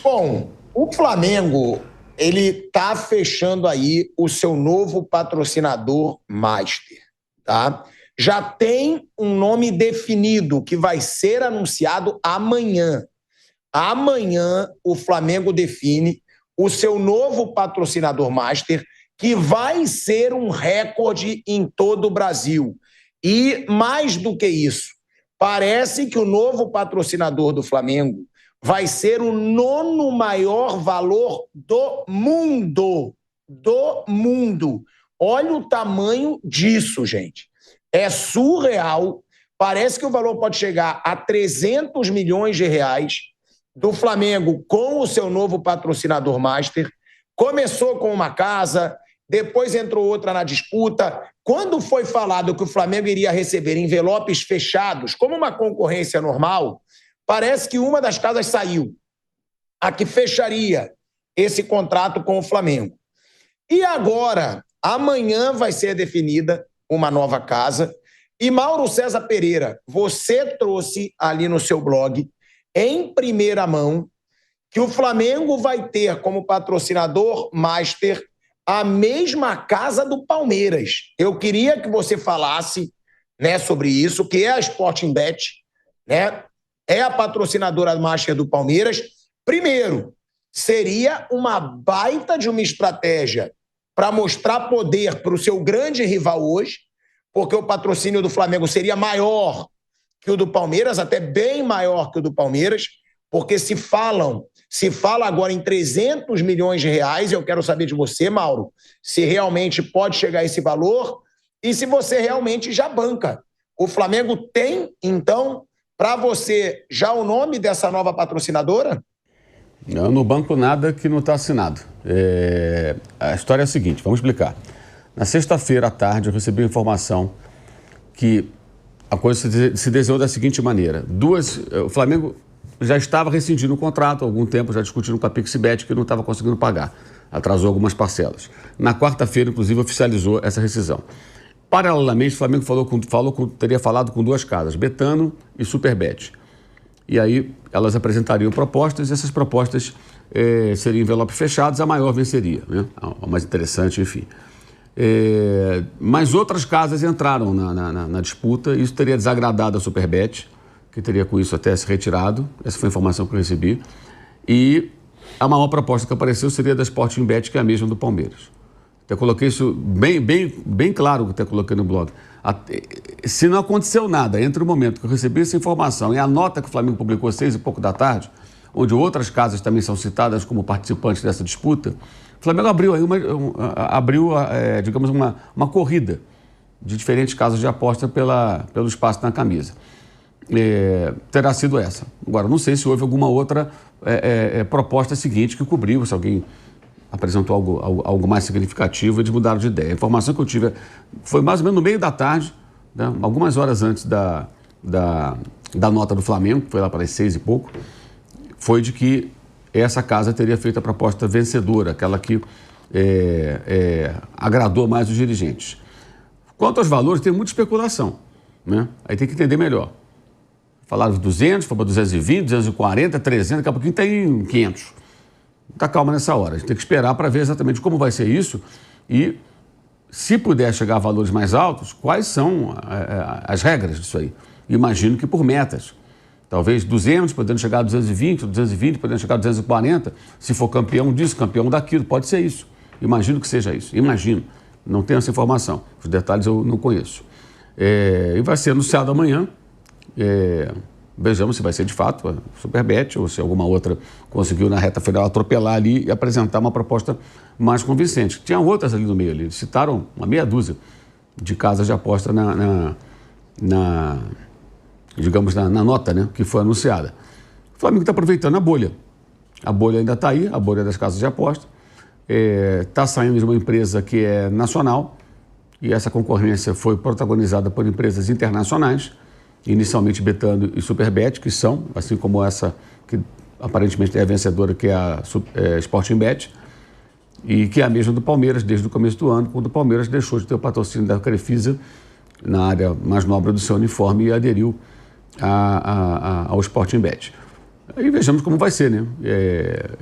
Bom, o Flamengo, ele tá fechando aí o seu novo patrocinador master, tá? Já tem um nome definido que vai ser anunciado amanhã. Amanhã o Flamengo define o seu novo patrocinador master, que vai ser um recorde em todo o Brasil. E mais do que isso, parece que o novo patrocinador do Flamengo vai ser o 9º maior valor do mundo. Do mundo. Olha o tamanho disso, gente. É surreal. Parece que o valor pode chegar a 300 milhões de reais do Flamengo com o seu novo patrocinador master. Começou com uma casa, depois entrou outra na disputa. Quando foi falado que o Flamengo iria receber envelopes fechados, como uma concorrência normal, parece que uma das casas saiu, a que fecharia esse contrato com o Flamengo. E agora, amanhã vai ser definida uma nova casa. E Mauro César Pereira, você trouxe ali no seu blog, em primeira mão, que o Flamengo vai ter como patrocinador master a mesma casa do Palmeiras. Eu queria que você falasse, né, sobre isso, que é a Sporting Bet, né? É a patrocinadora master do Palmeiras. Primeiro, seria uma baita de uma estratégia para mostrar poder para o seu grande rival hoje, porque o patrocínio do Flamengo seria maior que o do Palmeiras, até bem maior que o do Palmeiras, porque se fala agora em 300 milhões de reais. Eu quero saber de você, Mauro, se realmente pode chegar a esse valor e se você realmente já banca. O Flamengo tem, então, para você, já o nome dessa nova patrocinadora? Eu não banco nada que não está assinado. A história é a seguinte, vamos explicar. Na sexta-feira à tarde eu recebi a informação que a coisa se desenhou da seguinte maneira. O Flamengo já estava rescindindo o contrato há algum tempo, já discutindo com a Pixibet, que não estava conseguindo pagar. Atrasou algumas parcelas. Na quarta-feira, inclusive, oficializou essa rescisão. Paralelamente, o Flamengo teria falado com 2 casas, Betano e Superbet. E aí elas apresentariam propostas e essas propostas seriam envelopes fechados, a maior venceria, né? A mais interessante, enfim. Mas outras casas entraram na disputa, isso teria desagradado a Superbet, que teria com isso até se retirado. Essa foi a informação que eu recebi. E a maior proposta que apareceu seria da Sporting Bet, que é a mesma do Palmeiras. Até coloquei isso bem claro, que até coloquei no blog. Se não aconteceu nada entre o momento que eu recebi essa informação e a nota que o Flamengo publicou às 6 e pouco da tarde, onde outras casas também são citadas como participantes dessa disputa, o Flamengo abriu aí digamos, uma corrida de diferentes casas de aposta pelo espaço na camisa. Terá sido essa. Agora, não sei se houve alguma outra proposta seguinte que cobriu, se alguém apresentou algo mais significativo e eles mudaram de ideia. A informação que eu tive foi mais ou menos no meio da tarde, né, algumas horas antes da nota do Flamengo, que foi lá para as 6 e pouco, foi de que essa casa teria feito a proposta vencedora, aquela que agradou mais os dirigentes. Quanto aos valores, tem muita especulação, né? Aí tem que entender melhor. Falaram de 200, foi para 220, 240, 300, daqui a pouquinho tem 500. Tá calma nessa hora, a gente tem que esperar para ver exatamente como vai ser isso e, se puder chegar a valores mais altos, quais são as regras disso aí. Imagino que por metas. Talvez 200, podendo chegar a 220, podendo chegar a 240, se for campeão disso, campeão daquilo, pode ser isso. Imagino que seja isso, imagino. Não tenho essa informação, os detalhes eu não conheço. E vai ser anunciado amanhã. Vejamos se vai ser de fato a Superbet ou se alguma outra conseguiu na reta final atropelar ali e apresentar uma proposta mais convincente. Tinha outras ali no meio, ali. Citaram uma meia dúzia de casas de aposta digamos, na nota, né, que foi anunciada. O Flamengo está aproveitando a bolha. A bolha ainda está aí, a bolha das casas de aposta. Está saindo de uma empresa que é nacional e essa concorrência foi protagonizada por empresas internacionais, inicialmente Betano e Superbet, que são, assim como essa que aparentemente é a vencedora, que é a Sporting Bet, e que é a mesma do Palmeiras desde o começo do ano, quando o Palmeiras deixou de ter o patrocínio da Crefisa na área mais nobre do seu uniforme e aderiu ao Sporting Bet. Aí vejamos como vai ser, né?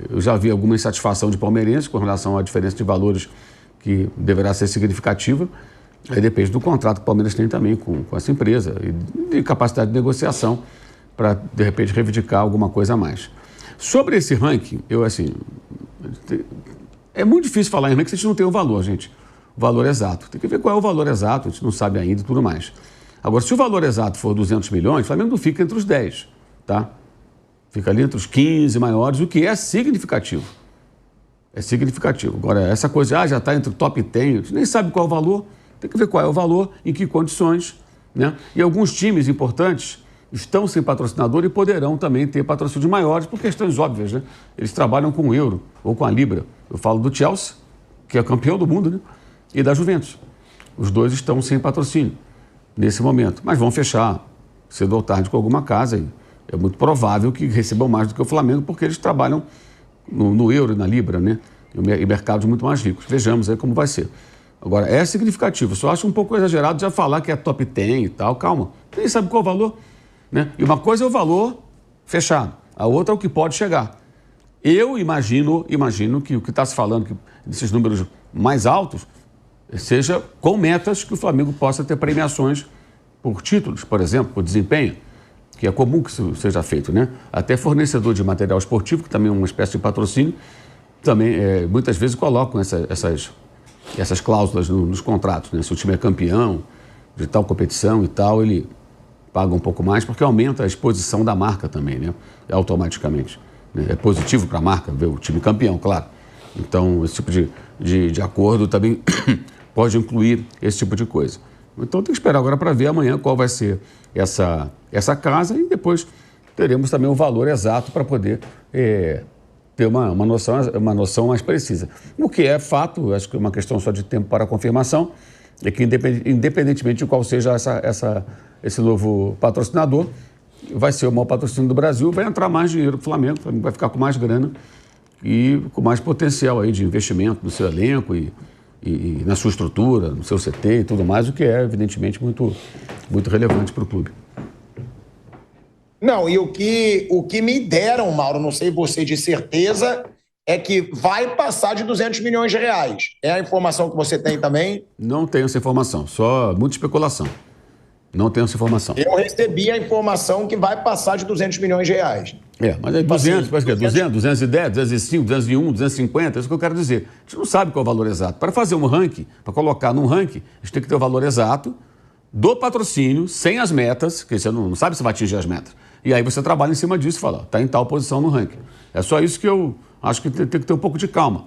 Eu já vi alguma insatisfação de palmeirenses com relação à diferença de valores que deverá ser significativa. Aí depende do contrato que o Palmeiras tem também com essa empresa e de capacidade de negociação para, de repente, reivindicar alguma coisa a mais. Sobre esse ranking, é muito difícil falar em ranking se a gente não tem o valor, gente. O valor exato. Tem que ver qual é o valor exato, a gente não sabe ainda e tudo mais. Agora, se o valor exato for 200 milhões, o Flamengo não fica entre os 10, tá? Fica ali entre os 15 maiores, o que é significativo. É significativo. Agora, essa coisa, já está entre o top 10, a gente nem sabe qual é o valor, tem que ver qual é o valor, em que condições, né? E alguns times importantes estão sem patrocinador e poderão também ter patrocínios maiores por questões óbvias, né? Eles trabalham com o euro ou com a libra. Eu falo do Chelsea, que é campeão do mundo, né? E da Juventus. Os dois estão sem patrocínio nesse momento, mas vão fechar cedo ou tarde com alguma casa e é muito provável que recebam mais do que o Flamengo porque eles trabalham no euro e na libra, né? E mercados muito mais ricos. Vejamos aí como vai ser. Agora, é significativo. Só acho um pouco exagerado já falar que é top 10 e tal. Calma. Nem sabe qual é o valor, né? E uma coisa é o valor fechado. A outra é o que pode chegar. Eu imagino que o que está se falando, que esses números mais altos, seja com metas que o Flamengo possa ter premiações por títulos, por exemplo, por desempenho, que é comum que isso seja feito, né? Até fornecedor de material esportivo, que também é uma espécie de patrocínio, também muitas vezes colocam essas cláusulas nos contratos, né? Se o time é campeão de tal competição e tal, ele paga um pouco mais, porque aumenta a exposição da marca também, né? Automaticamente. Né? É positivo para a marca ver o time campeão, claro. Então, esse tipo de acordo também pode incluir esse tipo de coisa. Então, tem que esperar agora para ver amanhã qual vai ser essa casa e depois teremos também o valor exato para poder ter uma noção mais precisa. O que é fato, acho que é uma questão só de tempo para confirmação, é que independentemente de qual seja esse novo patrocinador, vai ser o maior patrocínio do Brasil, vai entrar mais dinheiro para o Flamengo vai ficar com mais grana e com mais potencial aí de investimento no seu elenco e na sua estrutura, no seu CT e tudo mais, o que é, evidentemente, muito, muito relevante para o clube. Não, e o que me deram, Mauro, não sei você de certeza, é que vai passar de 200 milhões de reais. É a informação que você tem também? Não tenho essa informação, só muita especulação. Não tenho essa informação. Eu recebi a informação que vai passar de 200 milhões de reais. Mas é 200, parece que é 200, 210, 205, 201, 250, é isso que eu quero dizer. A gente não sabe qual é o valor exato. Para fazer um ranking, para colocar num ranking, a gente tem que ter o valor exato do patrocínio, sem as metas, que você não sabe se vai atingir as metas. E aí você trabalha em cima disso e fala, está em tal posição no ranking. É só isso que eu acho que tem que ter um pouco de calma.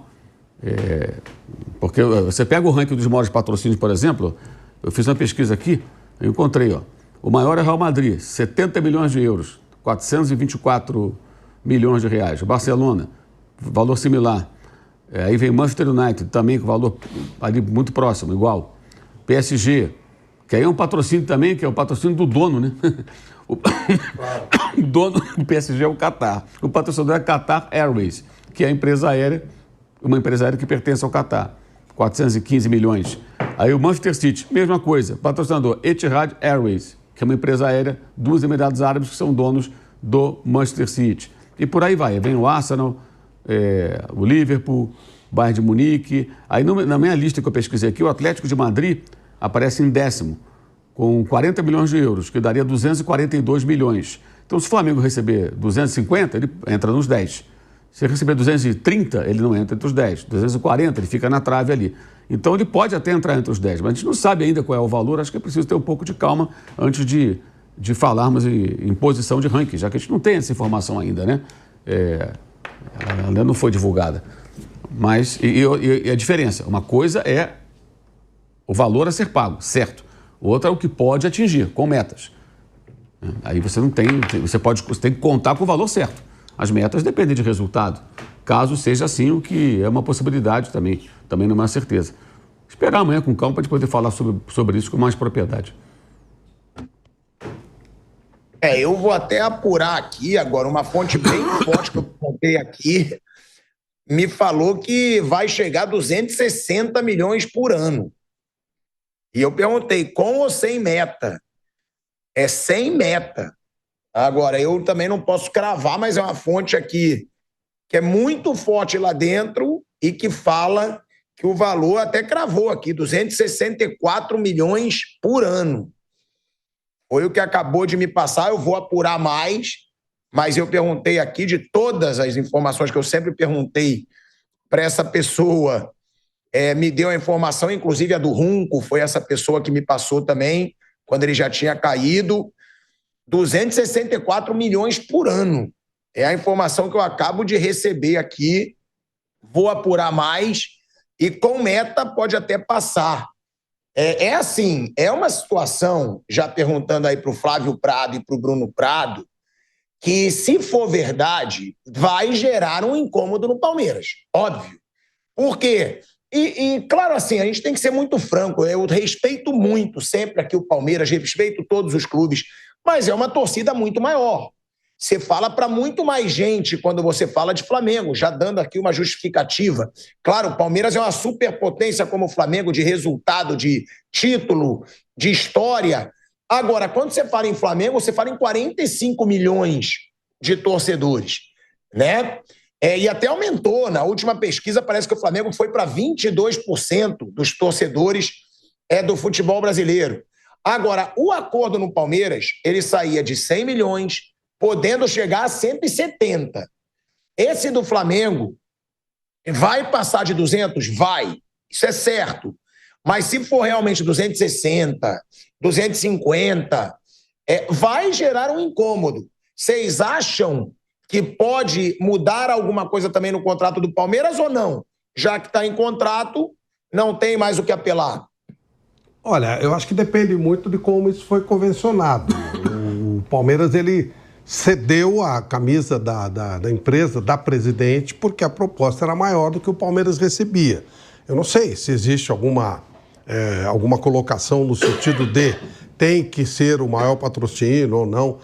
Porque você pega o ranking dos maiores patrocínios, por exemplo, eu fiz uma pesquisa aqui, eu encontrei, o maior é o Real Madrid, 70 milhões de euros, 424 milhões de reais. O Barcelona, valor similar. Aí vem o Manchester United, também com valor ali muito próximo, igual. PSG, que aí é um patrocínio também, que é o patrocínio do dono, né? O dono do PSG é o Qatar. O patrocinador é a Qatar Airways, que é a empresa aérea, uma empresa aérea que pertence ao Qatar. 415 milhões. Aí o Manchester City, mesma coisa, patrocinador Etihad Airways, que é uma empresa aérea dos Emirados Árabes, que são donos do Manchester City. E por aí vai, vem o Arsenal, o Liverpool, o Bayern de Munique. Aí na minha lista que eu pesquisei aqui, o Atlético de Madrid aparece em 10º, com 40 milhões de euros, que daria 242 milhões. Então, se o Flamengo receber 250, ele entra nos 10. Se ele receber 230, ele não entra entre os 10. 240, ele fica na trave ali. Então, ele pode até entrar entre os 10, mas a gente não sabe ainda qual é o valor. Acho que é preciso ter um pouco de calma antes de falarmos em posição de ranking, já que a gente não tem essa informação ainda, né? Ela ainda não foi divulgada. Mas, e a diferença? Uma coisa é o valor a ser pago, certo? Outra é o que pode atingir, com metas. Aí você não tem, você tem que contar com o valor certo. As metas dependem de resultado. Caso seja assim, o que é uma possibilidade também não é uma certeza. Esperar amanhã com calma para a gente poder falar sobre isso com mais propriedade. Eu vou até apurar aqui agora, uma fonte bem forte que eu contei aqui, me falou que vai chegar a 260 milhões por ano. E eu perguntei, com ou sem meta? É sem meta. Agora, eu também não posso cravar, mas é uma fonte aqui que é muito forte lá dentro e que fala que o valor até cravou aqui, 264 milhões por ano. Foi o que acabou de me passar, eu vou apurar mais, mas eu perguntei aqui de todas as informações que eu sempre perguntei para essa pessoa, me deu a informação, inclusive a do Runco, foi essa pessoa que me passou também, quando ele já tinha caído, 264 milhões por ano. É a informação que eu acabo de receber aqui, vou apurar mais, e com meta pode até passar. É assim, é uma situação, já perguntando aí para o Flávio Prado e para o Bruno Prado, que, se for verdade, vai gerar um incômodo no Palmeiras. Óbvio. Por quê? Claro, assim, a gente tem que ser muito franco. Eu respeito muito sempre aqui o Palmeiras, respeito todos os clubes, mas é uma torcida muito maior. Você fala para muito mais gente quando você fala de Flamengo, já dando aqui uma justificativa. Claro, o Palmeiras é uma superpotência como o Flamengo, de resultado, de título, de história. Agora, quando você fala em Flamengo, você fala em 45 milhões de torcedores, né? E até aumentou. Na última pesquisa, parece que o Flamengo foi para 22% dos torcedores do futebol brasileiro. Agora, o acordo no Palmeiras, ele saía de 100 milhões, podendo chegar a 170. Esse do Flamengo vai passar de 200? Vai. Isso é certo. Mas se for realmente 260, 250, vai gerar um incômodo. Vocês acham que pode mudar alguma coisa também no contrato do Palmeiras ou não? Já que está em contrato, não tem mais o que apelar. Olha, eu acho que depende muito de como isso foi convencionado. O Palmeiras, ele cedeu a camisa da empresa, da presidente, porque a proposta era maior do que o Palmeiras recebia. Eu não sei se existe alguma colocação no sentido de tem que ser o maior patrocínio ou não.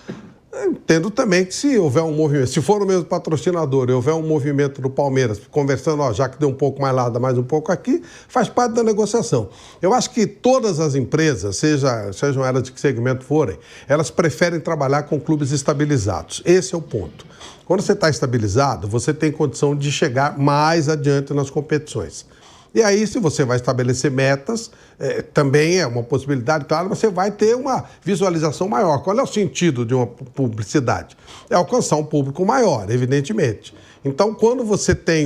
Eu entendo também que, se houver um movimento, se for o mesmo patrocinador e houver um movimento do Palmeiras conversando, já que deu um pouco mais lá, dá mais um pouco aqui, faz parte da negociação. Eu acho que todas as empresas, sejam elas de que segmento forem, elas preferem trabalhar com clubes estabilizados. Esse é o ponto. Quando você está estabilizado, você tem condição de chegar mais adiante nas competições. E aí, se você vai estabelecer metas, também é uma possibilidade, claro, você vai ter uma visualização maior. Qual é o sentido de uma publicidade? É alcançar um público maior, evidentemente. Então, quando você tem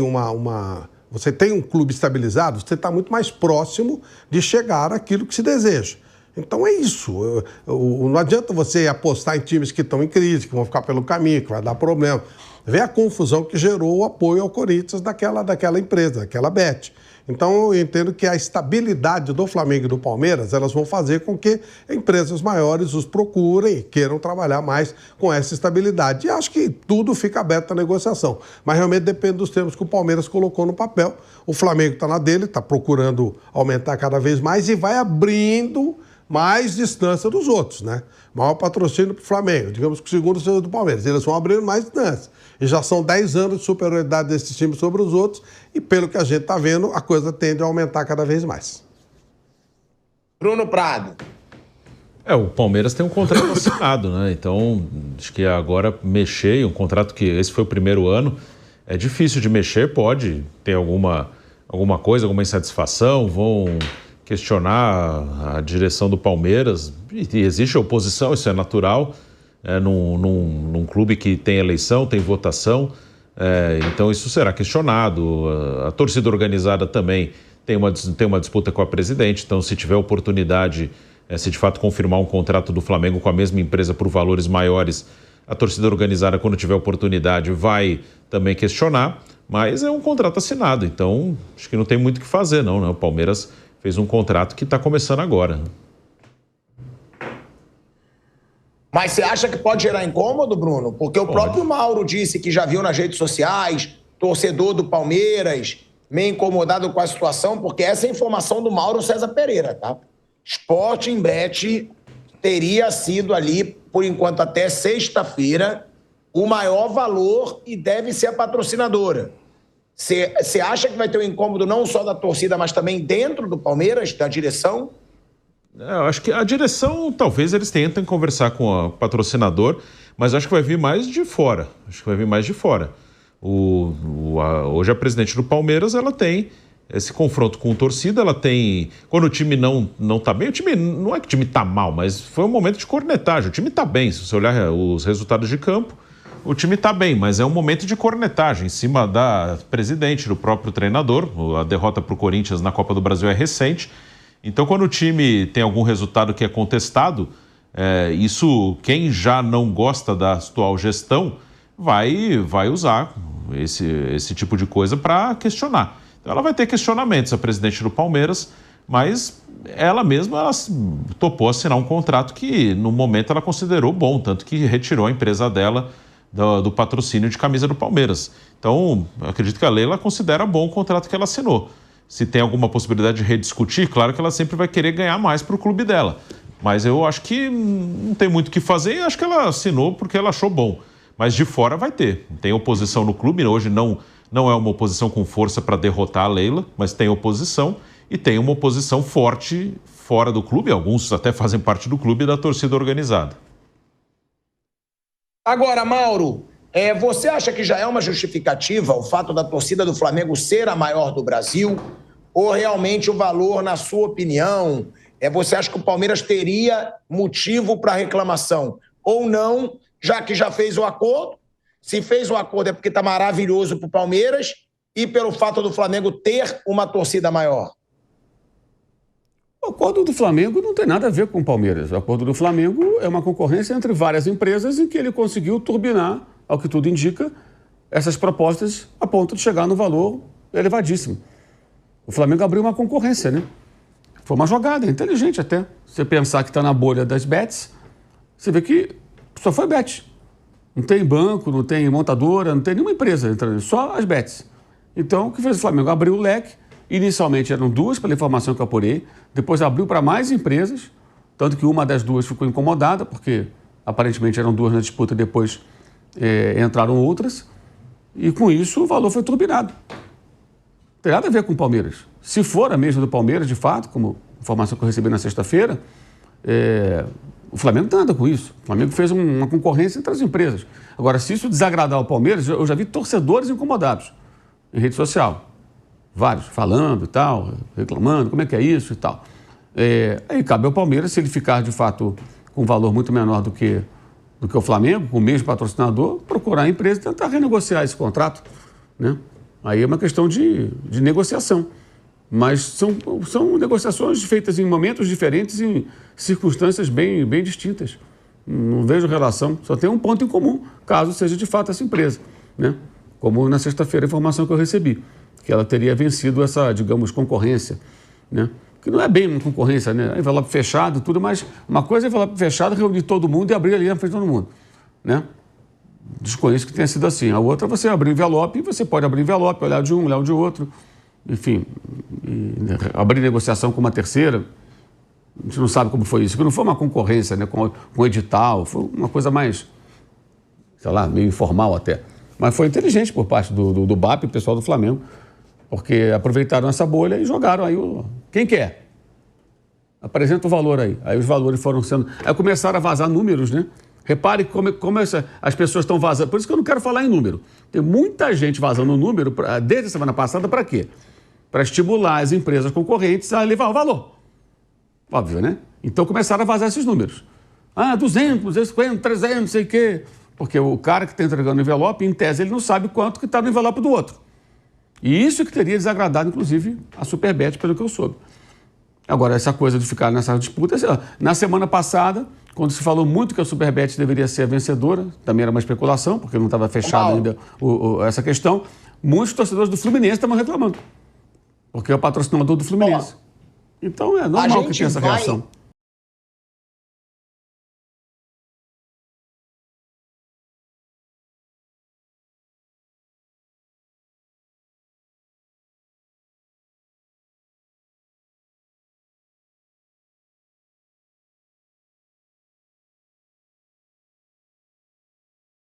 você tem um clube estabilizado, você está muito mais próximo de chegar àquilo que se deseja. Então é isso. Não adianta você apostar em times que estão em crise, que vão ficar pelo caminho, que vai dar problema. Vê a confusão que gerou o apoio ao Corinthians daquela empresa, daquela Bet. Então, eu entendo que a estabilidade do Flamengo e do Palmeiras, elas vão fazer com que empresas maiores os procurem e queiram trabalhar mais com essa estabilidade. E acho que tudo fica aberto à negociação. Mas realmente depende dos termos que o Palmeiras colocou no papel. O Flamengo está na dele, está procurando aumentar cada vez mais e vai abrindo mais distância dos outros, né? Maior patrocínio para o Flamengo, digamos que o segundo seja do Palmeiras. Eles vão abrindo mais distância. E já são 10 anos de superioridade desses times sobre os outros e, pelo que a gente está vendo, a coisa tende a aumentar cada vez mais. Bruno Prado. O Palmeiras tem um contrato assinado, né? Então, acho que agora mexer, um contrato que esse foi o primeiro ano, é difícil de mexer, pode ter alguma coisa, alguma insatisfação, vão questionar a direção do Palmeiras, e existe oposição, isso é natural, num clube que tem eleição, tem votação, então isso será questionado. A torcida organizada também tem uma disputa com a presidente, então se tiver oportunidade, se de fato confirmar um contrato do Flamengo com a mesma empresa por valores maiores, a torcida organizada, quando tiver oportunidade, vai também questionar, mas é um contrato assinado, então acho que não tem muito o que fazer, não, né? O Palmeiras fez um contrato que está começando agora. Mas você acha que pode gerar incômodo, Bruno? Porque o próprio Mauro disse que já viu nas redes sociais, torcedor do Palmeiras, meio incomodado com a situação, porque essa é a informação do Mauro César Pereira, tá? Sporting Bet teria sido ali, por enquanto até sexta-feira, o maior valor e deve ser a patrocinadora. Você acha que vai ter um incômodo não só da torcida, mas também dentro do Palmeiras, da direção? Eu acho que a direção, talvez eles tentem conversar com o patrocinador, mas acho que vai vir mais de fora. Hoje a presidente do Palmeiras, ela tem esse confronto com torcida, ela tem... Quando o time não tá bem, o time não é que o time tá mal, mas foi um momento de cornetagem. O time tá bem, se você olhar os resultados de campo, o time tá bem, mas é um momento de cornetagem em cima da presidente, do próprio treinador. A derrota pro Corinthians na Copa do Brasil é recente. Então, quando o time tem algum resultado que é contestado, isso, quem já não gosta da atual gestão, vai usar esse tipo de coisa para questionar. Então, ela vai ter questionamentos, a presidente do Palmeiras, mas ela mesma topou assinar um contrato que, no momento, ela considerou bom, tanto que retirou a empresa dela do patrocínio de camisa do Palmeiras. Então, eu acredito que a Leila considera bom o contrato que ela assinou. Se tem alguma possibilidade de rediscutir, claro que ela sempre vai querer ganhar mais para o clube dela. Mas eu acho que não tem muito o que fazer e acho que ela assinou porque ela achou bom. Mas de fora vai ter. Tem oposição no clube, hoje não é uma oposição com força para derrotar a Leila, mas tem oposição e tem uma oposição forte fora do clube, alguns até fazem parte do clube e da torcida organizada. Agora, Mauro, você acha que já é uma justificativa o fato da torcida do Flamengo ser a maior do Brasil? Ou realmente o valor, na sua opinião, você acha que o Palmeiras teria motivo para reclamação? Ou não, já que já fez o acordo? Se fez o acordo é porque está maravilhoso para o Palmeiras e pelo fato do Flamengo ter uma torcida maior? O acordo do Flamengo não tem nada a ver com o Palmeiras. O acordo do Flamengo é uma concorrência entre várias empresas em que ele conseguiu turbinar, ao que tudo indica, essas propostas a ponto de chegar no valor elevadíssimo. O Flamengo abriu uma concorrência, né? Foi uma jogada inteligente até. Você pensar que está na bolha das bets, você vê que só foi bet. Não tem banco, não tem montadora, não tem nenhuma empresa entrando, só as bets. Então, o que fez o Flamengo? Abriu o leque. Inicialmente eram duas, pela informação que eu apurei. Depois abriu para mais empresas, tanto que uma das duas ficou incomodada, porque aparentemente eram duas na disputa e depois entraram outras. E com isso o valor foi turbinado. Não tem nada a ver com o Palmeiras. Se for a mesma do Palmeiras, de fato, como informação que eu recebi na sexta-feira, o Flamengo não tem nada com isso. O Flamengo fez uma concorrência entre as empresas. Agora, se isso desagradar o Palmeiras, eu já vi torcedores incomodados em rede social. Vários, falando e tal, reclamando, como é que é isso e tal. Aí cabe ao Palmeiras, se ele ficar, de fato, com um valor muito menor do que o Flamengo, com o mesmo patrocinador, procurar a empresa e tentar renegociar esse contrato, né? Aí é uma questão de negociação. Mas são negociações feitas em momentos diferentes, em circunstâncias bem distintas. Não vejo relação, só tem um ponto em comum, caso seja de fato essa empresa, né? Como na sexta-feira a informação que eu recebi, que ela teria vencido essa, digamos, concorrência, né? Que não é bem uma concorrência, né? Envelope fechado, tudo, mas uma coisa é envelope fechado, reunir todo mundo e abrir ali na frente de todo mundo, né? Desconheço que tenha sido assim. A outra, você abrir envelope, e você pode abrir envelope, olhar de um, olhar de outro, enfim, abrir negociação com uma terceira. A gente não sabe como foi isso, que não foi uma concorrência, né, com edital, foi uma coisa mais, sei lá, meio informal até. Mas foi inteligente por parte do BAP e do pessoal do Flamengo, porque aproveitaram essa bolha e jogaram aí quem quer? Apresenta o valor aí. Aí os valores foram sendo... Aí começaram a vazar números, né? Repare como as pessoas estão vazando. Por isso que eu não quero falar em número. Tem muita gente vazando número desde a semana passada para quê? Para estimular as empresas concorrentes a elevar o valor. Óbvio, né? Então começaram a vazar esses números. 200, 250, 300, não sei o quê. Porque o cara que está entregando o envelope, em tese, ele não sabe quanto que está no envelope do outro. E isso que teria desagradado, inclusive, a Superbet, pelo que eu soube. Agora, essa coisa de ficar nessa disputa... Na semana passada, quando se falou muito que a Superbet deveria ser a vencedora, também era uma especulação, porque não estava fechada ainda essa questão, muitos torcedores do Fluminense estavam reclamando, porque é o patrocinador do Fluminense. Então, é normal que tenha essa reação.